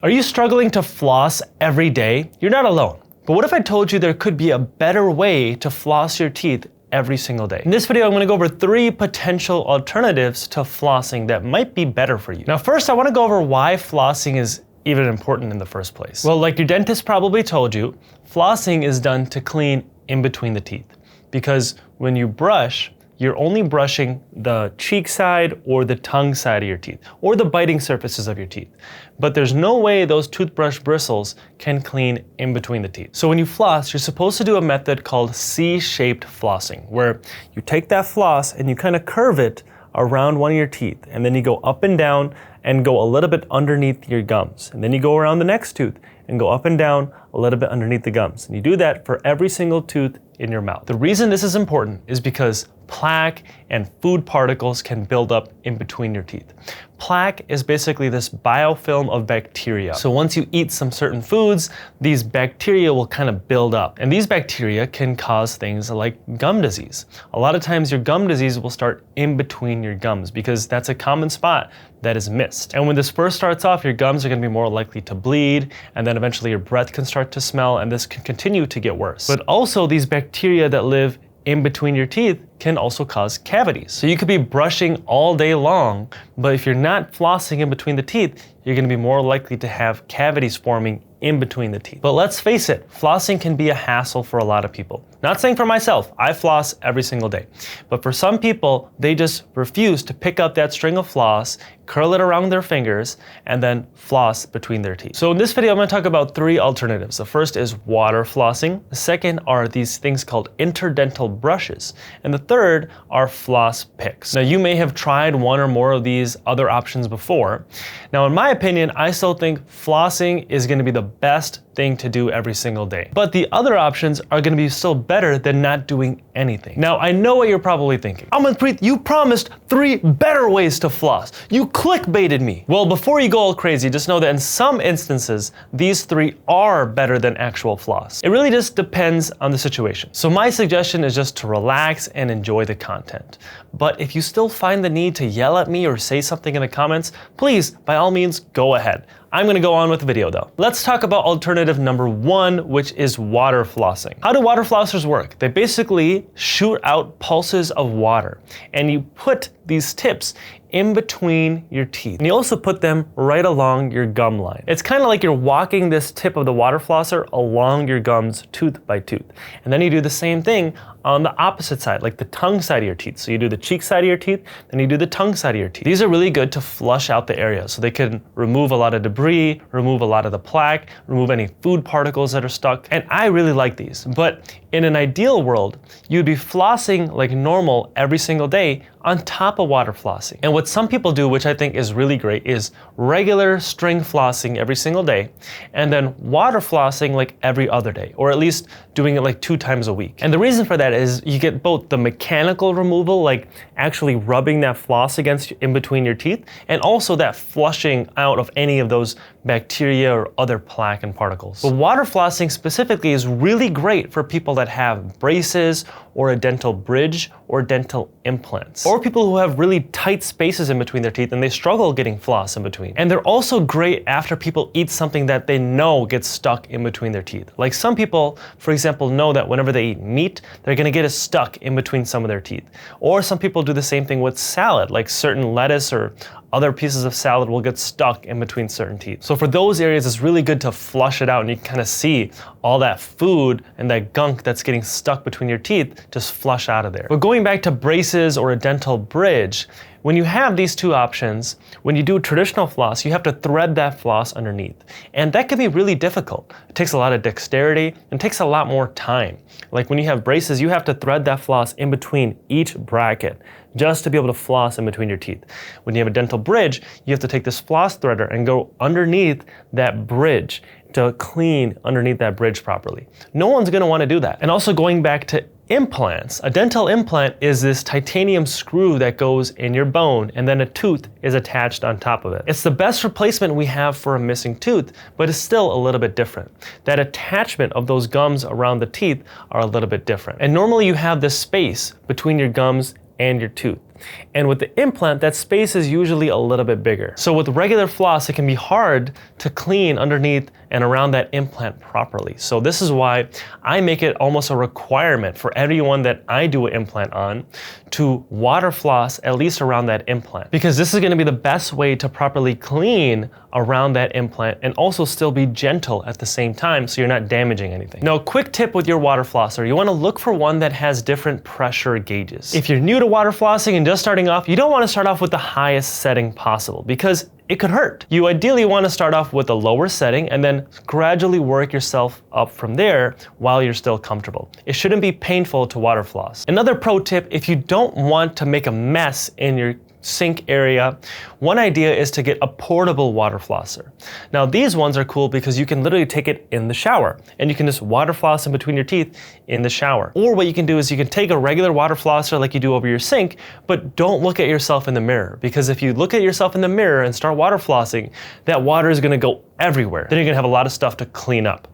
Are you struggling to floss every day? You're not alone. But what if I told you there could be a better way to floss your teeth every single day? In this video, I'm gonna go over 3 potential alternatives to flossing that might be better for you. Now, first, I wanna go over why flossing is even important in the first place. Well, like your dentist probably told you, flossing is done to clean in between the teeth. Because when you brush, you're only brushing the cheek side or the tongue side of your teeth, or the biting surfaces of your teeth. But there's no way those toothbrush bristles can clean in between the teeth. So when you floss, you're supposed to do a method called C-shaped flossing, where you take that floss and you kind of curve it around one of your teeth, and then you go up and down and go a little bit underneath your gums. And then you go around the next tooth and go up and down a little bit underneath the gums. And you do that for every single tooth in your mouth. The reason this is important is because plaque and food particles can build up in between your teeth. Plaque is basically this biofilm of bacteria. So once you eat some certain foods, these bacteria will kind of build up. And these bacteria can cause things like gum disease. A lot of times your gum disease will start in between your gums because that's a common spot that is missed. And when this first starts off, your gums are gonna be more likely to bleed, and then eventually your breath can start to smell, and this can continue to get worse. But also these bacteria that live in between your teeth can also cause cavities. So you could be brushing all day long, but if you're not flossing in between the teeth, you're gonna be more likely to have cavities forming in between the teeth. But let's face it, flossing can be a hassle for a lot of people. Not saying for myself, I floss every single day. But for some people, they just refuse to pick up that string of floss, curl it around their fingers, and then floss between their teeth. So in this video, I'm gonna talk about 3 alternatives. The first is water flossing. The second are these things called interdental brushes. And the third are floss picks. Now, you may have tried one or more of these other options before. Now, in my opinion, I still think flossing is gonna be the best thing to do every single day. But the other options are gonna be still better than not doing anything. Now, I know what you're probably thinking. Amanpreet, you promised 3 better ways to floss. You clickbaited me. Well, before you go all crazy, just know that in some instances, these 3 are better than actual floss. It really just depends on the situation. So my suggestion is just to relax and enjoy the content. But if you still find the need to yell at me or say something in the comments, please, by all means, go ahead. I'm gonna go on with the video though. Let's talk about alternative number 1, which is water flossing. How do water flossers work? They basically shoot out pulses of water, and you put these tips in between your teeth. And you also put them right along your gum line. It's kind of like you're walking this tip of the water flosser along your gums tooth by tooth. And then you do the same thing on the opposite side, like the tongue side of your teeth. So you do the cheek side of your teeth, then you do the tongue side of your teeth. These are really good to flush out the area. So they can remove a lot of debris, remove a lot of the plaque, remove any food particles that are stuck. And I really like these. But in an ideal world, you'd be flossing like normal every single day on top of water flossing. And what some people do, which I think is really great, is regular string flossing every single day, and then water flossing like every other day, or at least doing it like 2 times a week. And the reason for that is you get both the mechanical removal, like actually rubbing that floss against in between your teeth, and also that flushing out of any of those bacteria or other plaque and particles. But water flossing specifically is really great for people that have braces or a dental bridge or dental implants, or people who have really tight spaces in between their teeth and they struggle getting floss in between. And they're also great after people eat something that they know gets stuck in between their teeth. Like some people, for example, know that whenever they eat meat, they're gonna get it stuck in between some of their teeth. Or some people do the same thing with salad, like certain lettuce or other pieces of salad will get stuck in between certain teeth. So for those areas, it's really good to flush it out, and you can kind of see all that food and that gunk that's getting stuck between your teeth just flush out of there. But going back to braces or a dental bridge, when you have these 2 options, when you do a traditional floss, you have to thread that floss underneath. And that can be really difficult. It takes a lot of dexterity and takes a lot more time. Like when you have braces, you have to thread that floss in between each bracket just to be able to floss in between your teeth. When you have a dental bridge, you have to take this floss threader and go underneath that bridge to clean underneath that bridge properly. No one's gonna wanna do that. And also going back to implants, a dental implant is this titanium screw that goes in your bone, and then a tooth is attached on top of it. It's the best replacement we have for a missing tooth, but it's still a little bit different. That attachment of those gums around the teeth are a little bit different. And normally you have this space between your gums and your tooth. And with the implant, that space is usually a little bit bigger. So with regular floss, it can be hard to clean underneath and around that implant properly. So this is why I make it almost a requirement for everyone that I do an implant on to water floss at least around that implant, because this is going to be the best way to properly clean around that implant and also still be gentle at the same time so you're not damaging anything. Now, a quick tip with your water flosser, you want to look for one that has different pressure gauges. If you're new to water flossing and just starting off, you don't want to start off with the highest setting possible because it could hurt. You ideally want to start off with a lower setting and then gradually work yourself up from there while you're still comfortable. It shouldn't be painful to water floss. Another pro tip, if you don't want to make a mess in your sink area, one idea is to get a portable water flosser. Now these ones are cool because you can literally take it in the shower and you can just water floss in between your teeth in the shower. Or what you can do is you can take a regular water flosser like you do over your sink, but don't look at yourself in the mirror, because if you look at yourself in the mirror and start water flossing, that water is going to go everywhere. Then you're going to have a lot of stuff to clean up.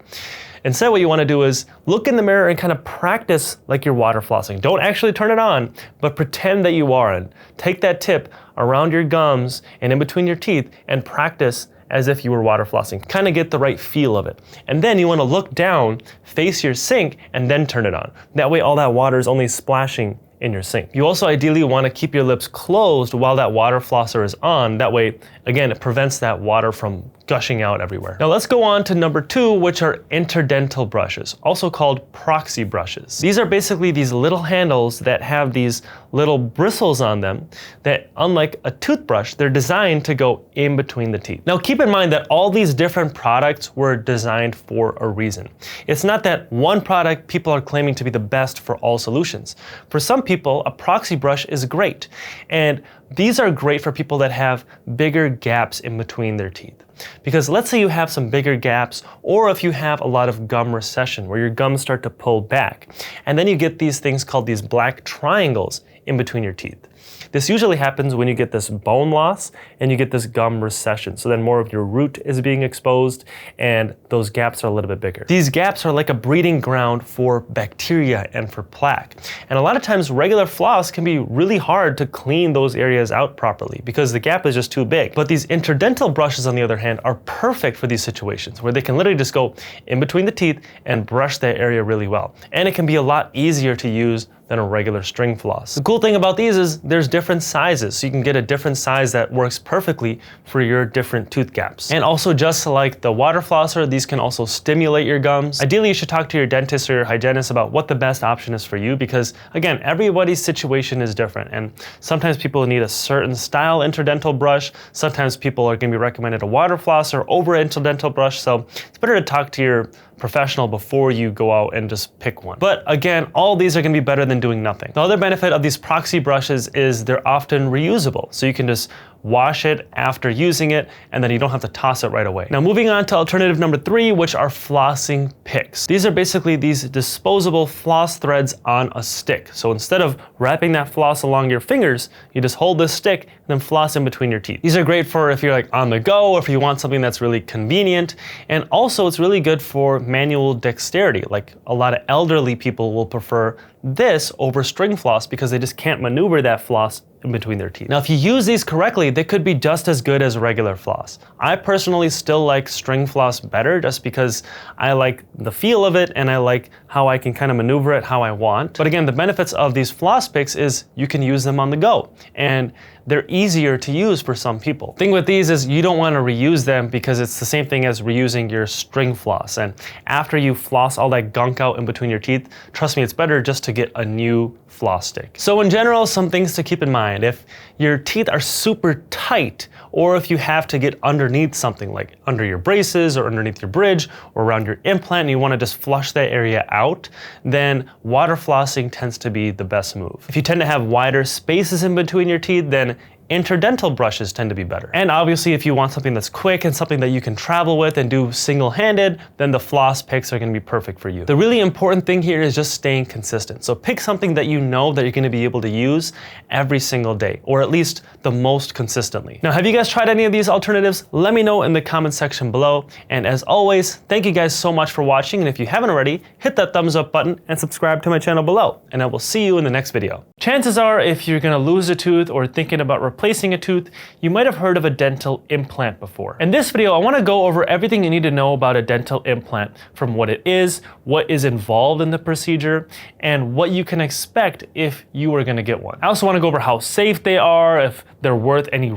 Instead, what you want to do is look in the mirror and kind of practice like you're water flossing. Don't actually turn it on, but pretend that you are, and take that tip around your gums and in between your teeth and practice as if you were water flossing. Kind of get the right feel of it. And then you want to look down, face your sink, and then turn it on. That way all that water is only splashing in your sink. You also ideally want to keep your lips closed while that water flosser is on. That way, again, it prevents that water from gushing out everywhere. Now let's go on to number 2, which are interdental brushes, also called proxy brushes. These are basically these little handles that have these little bristles on them that, unlike a toothbrush, they're designed to go in between the teeth. Now keep in mind that all these different products were designed for a reason. It's not that one product people are claiming to be the best for all solutions. For some people, a proxy brush is great, and these are great for people that have bigger gaps in between their teeth. Because let's say you have some bigger gaps, or if you have a lot of gum recession where your gums start to pull back, and then you get these things called these black triangles in between your teeth. This usually happens when you get this bone loss and you get this gum recession. So then more of your root is being exposed and those gaps are a little bit bigger. These gaps are like a breeding ground for bacteria and for plaque. And a lot of times regular floss can be really hard to clean those areas out properly because the gap is just too big. But these interdental brushes, on the other hand, are perfect for these situations where they can literally just go in between the teeth and brush that area really well. And it can be a lot easier to use than a regular string floss. The cool thing about these is there's different sizes, so you can get a different size that works perfectly for your different tooth gaps. And also, just like the water flosser, these can also stimulate your gums. Ideally, you should talk to your dentist or your hygienist about what the best option is for you, because again, everybody's situation is different, and sometimes people need a certain style interdental brush, sometimes people are going to be recommended a water flosser over an interdental brush, so it's better to talk to your professional before you go out and just pick one. But again, all these are going to be better than doing nothing. The other benefit of these proxy brushes is they're often reusable, so you can just wash it after using it, and then you don't have to toss it right away. Now moving on to alternative number 3, which are flossing picks. These are basically these disposable floss threads on a stick. So instead of wrapping that floss along your fingers, you just hold this stick and then floss in between your teeth. These are great for if you're like on the go, or if you want something that's really convenient. And also it's really good for manual dexterity. Like a lot of elderly people will prefer this over string floss because they just can't maneuver that floss in between their teeth. Now, if you use these correctly, they could be just as good as regular floss. I personally still like string floss better just because I like the feel of it and I like how I can kind of maneuver it how I want. But again, the benefits of these floss picks is you can use them on the go, and they're easier to use for some people. The thing with these is you don't want to reuse them because it's the same thing as reusing your string floss. And after you floss all that gunk out in between your teeth, trust me, it's better just to get a new floss stick. So in general, some things to keep in mind. If your teeth are super tight, or if you have to get underneath something like under your braces or underneath your bridge or around your implant and you want to just flush that area out, then water flossing tends to be the best move. If you tend to have wider spaces in between your teeth, then Interdental brushes tend to be better. And obviously, if you want something that's quick and something that you can travel with and do single-handed, then the floss picks are gonna be perfect for you. The really important thing here is just staying consistent. So pick something that you know that you're gonna be able to use every single day, or at least the most consistently. Now, have you guys tried any of these alternatives? Let me know in the comment section below. And as always, thank you guys so much for watching. And if you haven't already, hit that thumbs up button and subscribe to my channel below. And I will see you in the next video. Chances are, if you're gonna lose a tooth or thinking about replacing a tooth, you might have heard of a dental implant before. In this video, I wanna go over everything you need to know about a dental implant, from what it is, what is involved in the procedure, and what you can expect if you are gonna get one. I also wanna go over how safe they are, if they're worth any